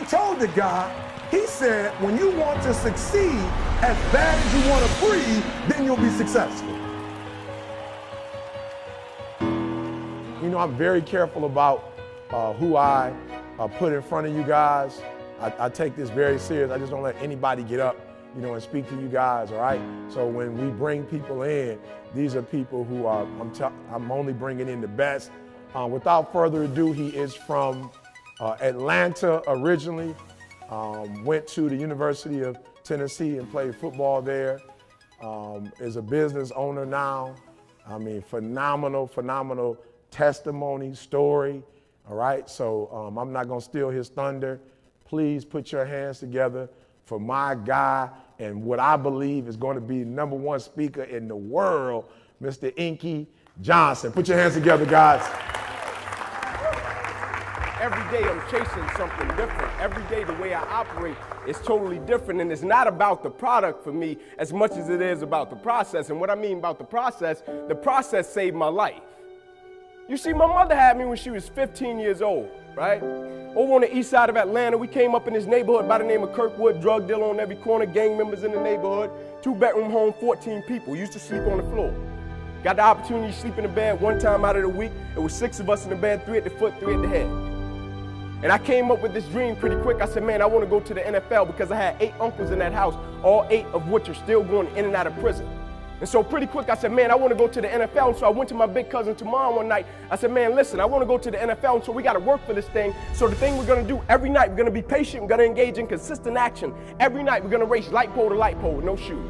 told the guy, he said, when you want to succeed as bad as you want to breathe, then you'll be successful. You know, I'm very careful about who I put in front of you guys. I take this very serious. I just don't let anybody get up, you know, and speak to you guys, all right? So when we bring people in, these are people who are, I'm only bringing in the best. Without further ado, he is from Atlanta originally, went to the University of Tennessee and played football there, is a business owner now. I mean, phenomenal testimony, story, all right? So I'm not gonna steal his thunder. Please put your hands together for my guy and what I believe is going to be #1 speaker in the world, Mr. Inky Johnson. Put your hands together, guys. Every day I'm chasing something different. Every day the way I operate is totally different, and it's not about the product for me as much as it is about the process. And what I mean about the process saved my life. You see, my mother had me when she was 15 years old, right? Over on the east side of Atlanta, we came up in this neighborhood by the name of Kirkwood, drug dealer on every corner, gang members in the neighborhood, 2-bedroom home, 14 people, used to sleep on the floor. Got the opportunity to sleep in the bed one time out of the week. It was 6 of us in the bed, 3 at the foot, 3 at the head. And I came up with this dream pretty quick. I said, man, I want to go to the NFL because I had 8 uncles in that house, all 8 of which are still going in and out of prison. And so pretty quick, I said, man, I want to go to the NFL. And so I went to my big cousin tomorrow one night. I said, man, listen, I want to go to the NFL. And so we got to work for this thing. So the thing we're going to do every night, we're going to be patient. We're going to engage in consistent action. Every night, we're going to race light pole to light pole with no shoes.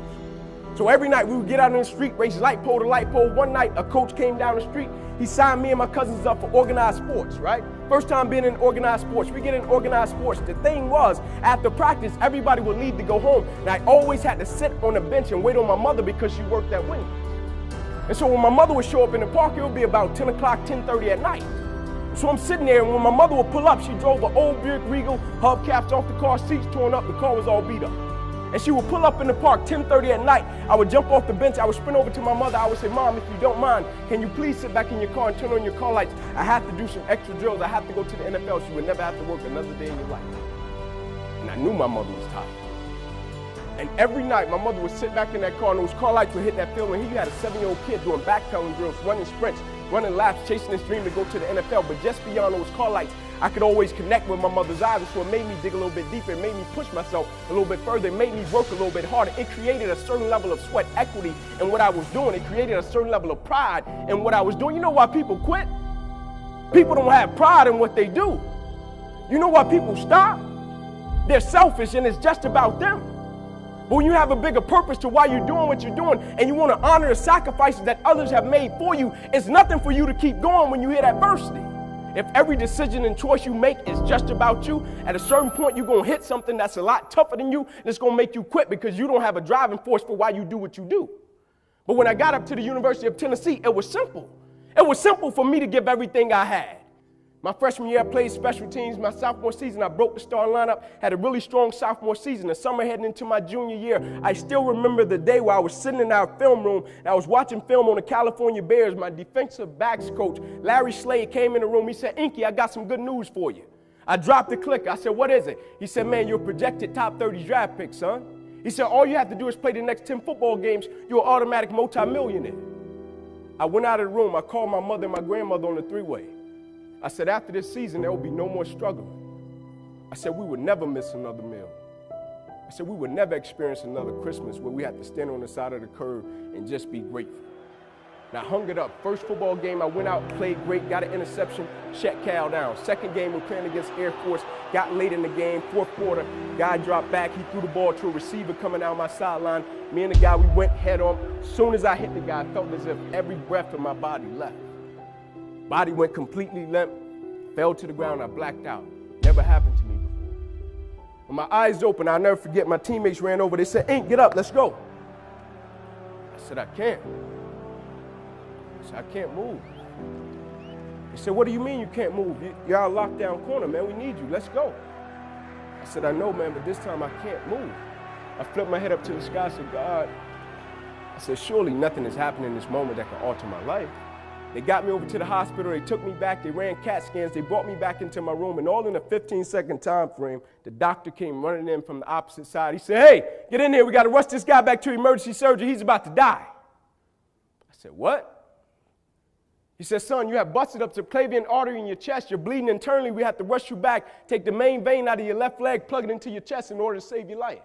So every night we would get out in the street, race light pole to light pole. One night, a coach came down the street. He signed me and my cousins up for organized sports, right? First time being in organized sports. We get in organized sports. The thing was, after practice, everybody would leave to go home. And I always had to sit on the bench and wait on my mother because she worked at Wendy's. And so when my mother would show up in the park, it would be about 10 o'clock, 10:30 at night. So I'm sitting there, and when my mother would pull up, she drove an old Buick Regal, hubcaps off the car, seats torn up, the car was all beat up. And she would pull up in the park 10:30 at night. I would jump off the bench. I would sprint over to my mother. I would say, Mom, if you don't mind, can you please sit back in your car and turn on your car lights? I have to do some extra drills. I have to go to the NFL. She would never have to work another day in your life. And I knew my mother was tired. And every night, my mother would sit back in that car, and those car lights would hit that field. And he had a 7-year-old kid doing backpedaling drills, running sprints, running laps, chasing his dream to go to the NFL. But just beyond those car lights, I could always connect with my mother's eyes, and so it made me dig a little bit deeper. It made me push myself a little bit further. It made me work a little bit harder. It created a certain level of sweat equity in what I was doing. It created a certain level of pride in what I was doing. You know why people quit? People don't have pride in what they do. You know why people stop? They're selfish, and it's just about them. But when you have a bigger purpose to why you're doing what you're doing, and you want to honor the sacrifices that others have made for you, it's nothing for you to keep going when you hit adversity. If every decision and choice you make is just about you, at a certain point you're going to hit something that's a lot tougher than you, and it's going to make you quit because you don't have a driving force for why you do what you do. But when I got up to the University of Tennessee, it was simple. It was simple for me to give everything I had. My freshman year, I played special teams. My sophomore season, I broke the starting lineup, had a really strong sophomore season. The summer heading into my junior year, I still remember the day where I was sitting in our film room, and I was watching film on the California Bears. My defensive backs coach, Larry Slade, came in the room. He said, Inky, I got some good news for you. I dropped the clicker. I said, what is it? He said, man, you're a projected top 30 draft pick, son. He said, all you have to do is play the next 10 football games. You're an automatic multimillionaire. I went out of the room. I called my mother and my grandmother on the three-way. I said, after this season, there will be no more struggling. I said, we would never miss another meal. I said, we would never experience another Christmas where we had to stand on the side of the curb and just be grateful. And I hung it up. First football game, I went out, played great, got an interception, shut Cal down. Second game, we're playing against Air Force, got late in the game, fourth quarter, guy dropped back, he threw the ball to a receiver coming down my sideline. Me and the guy, we went head on. As soon as I hit the guy, I felt as if every breath of my body left. Body went completely limp, fell to the ground, I blacked out. Never happened to me before. When my eyes opened, I'll never forget, my teammates ran over, they said, Ink, get up, let's go. I said, I can't. I said, I can't move. They said, what do you mean you can't move? You're out lockdown corner, man, we need you, let's go. I said, I know, man, but this time I can't move. I flipped my head up to the sky, I said, God, I said, surely nothing is happening in this moment that can alter my life. They got me over to the hospital, they took me back, they ran CAT scans, they brought me back into my room, and all in a 15-second time frame, the doctor came running in from the opposite side. He said, "Hey, get in here, we gotta rush this guy back to emergency surgery, he's about to die." I said, "What?" He said, "Son, you have busted up the subclavian artery in your chest, you're bleeding internally, we have to rush you back, take the main vein out of your left leg, plug it into your chest in order to save your life."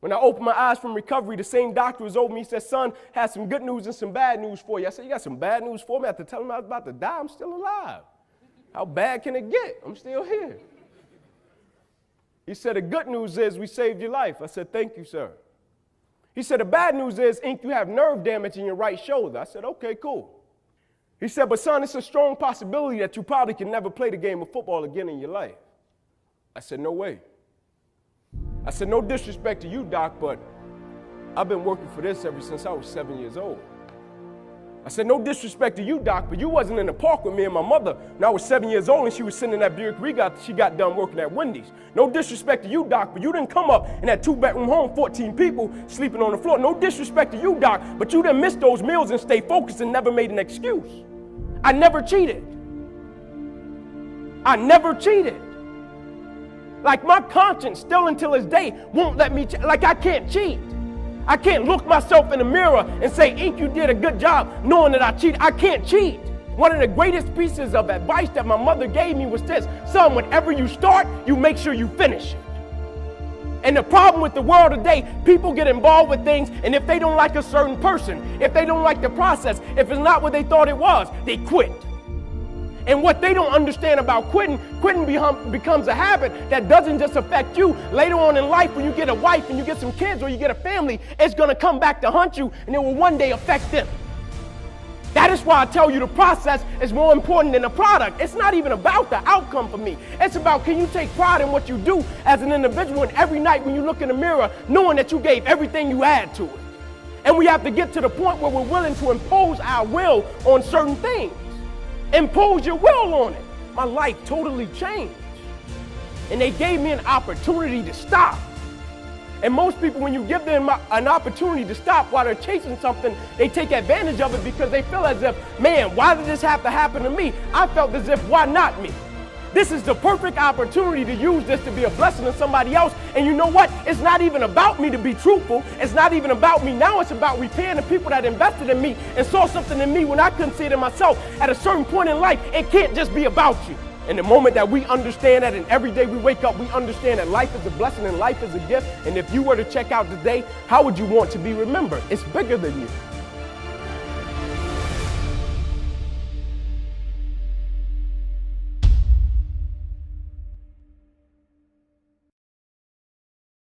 When I opened my eyes from recovery, the same doctor was over me. He said, "Son, has some good news and some bad news for you." I said, "You got some bad news for me?" I had to tell him I was about to die. I'm still alive. How bad can it get? I'm still here. He said, "The good news is we saved your life." I said, "Thank you, sir." He said, "The bad news is, Ink, you have nerve damage in your right shoulder." I said, "Okay, cool." He said, "But son, it's a strong possibility that you probably can never play the game of football again in your life." I said, "No way." I said, "No disrespect to you, doc, but I've been working for this ever since I was 7 years old." I said, "No disrespect to you, doc, but you wasn't in the park with me and my mother when I was 7 years old and she was sitting in that Buick Regal. She got done working at Wendy's. No disrespect to you, doc, but you didn't come up in that 2-bedroom home, 14 people sleeping on the floor. No disrespect to you, doc, but you didn't miss those meals and stay focused and never made an excuse. I never cheated. I never cheated. Like my conscience still until this day won't let me, like I can't cheat. I can't look myself in the mirror and say, Ink, you did a good job knowing that I cheated. I can't cheat. One of the greatest pieces of advice that my mother gave me was this: son, whenever you start, you make sure you finish it. And the problem with the world today, people get involved with things, and if they don't like a certain person, if they don't like the process, if it's not what they thought it was, they quit. And what they don't understand about quitting becomes a habit that doesn't just affect you. Later on in life, when you get a wife and you get some kids or you get a family, it's going to come back to haunt you, and it will one day affect them. That is why I tell you the process is more important than the product. It's not even about the outcome for me. It's about, can you take pride in what you do as an individual, and every night when you look in the mirror, knowing that you gave everything you had to it. And we have to get to the point where we're willing to impose our will on certain things. Impose your will on it. My life totally changed. And they gave me an opportunity to stop. And most people, when you give them an opportunity to stop while they're chasing something, they take advantage of it because they feel as if, man, why did this have to happen to me? I felt as if, why not me? This is the perfect opportunity to use this to be a blessing to somebody else. And you know what? It's not even about me, to be truthful. It's not even about me. Now it's about repaying the people that invested in me and saw something in me when I couldn't see it in myself. At a certain point in life, it can't just be about you. And the moment that we understand that, and every day we wake up, we understand that life is a blessing and life is a gift. And if you were to check out today, how would you want to be remembered? It's bigger than you.